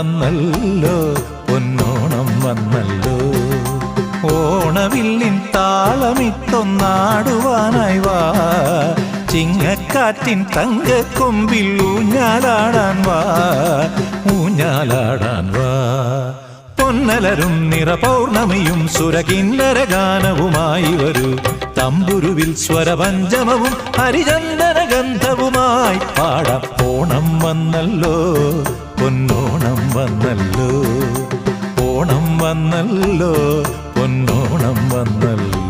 വന്നല്ലോ, പൊന്നോണം വന്നല്ലോ. ഓണവില്ലിൻ താളമിട്ടൊന്നാടുവാനായി വാ, ചിങ്ങക്കാറ്റിൻ തങ്കക്കൊമ്പിൽ ഊഞ്ഞാലാടാൻ വാ, ഊഞ്ഞാലാടാൻ വാ. പൊന്നലരും നിറപൗർണമിയും സുരകിന്നര ഗാനവുമായി വരൂ, തമ്പുരുവിൽ സ്വരപഞ്ചമവും ഹരിചന്ദന ഗന്ധവുമായി പാടാം. ഓണം വന്നല്ലോ, പൊന്നോണം വന്നല്ലോ, ഓണം വന്നല്ലോ, പൊന്നോണം വന്നല്ലോ.